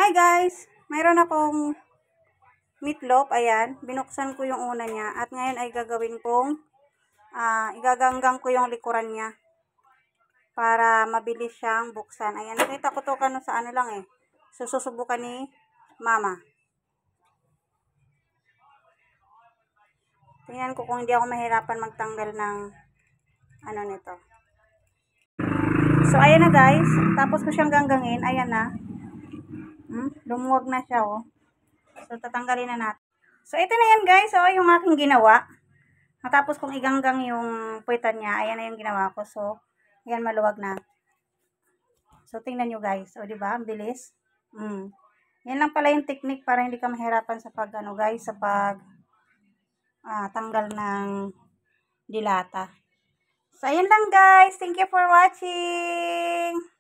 Hi guys! Mayroon akong meatloaf. Ayan. Binuksan ko yung una niya. At ngayon ay gagawin kong igaganggang ko yung likuran niya. Para mabilis siyang buksan. Ayan. Nakita ko to sa ano lang eh. So, susubukan ni mama. Tingnan ko kung hindi ako mahirapan magtanggal ng ano nito. So, ayan na guys. Tapos ko siyang ganggangin. Ayan na. Lumuwag na siya oh. So, tatanggalin na natin. So, ito na yan guys. So, yung aking ginawa. Matapos kong iganggang yung puwitan niya, ayan na yung ginawa ko. So, ayan, maluwag na. So, tingnan nyo guys. O, diba? Ang bilis. Yan lang pala yung technique para hindi ka mahirapan sa pag, guys, sa pag tanggal ng dilata. So, ayan lang guys. Thank you for watching.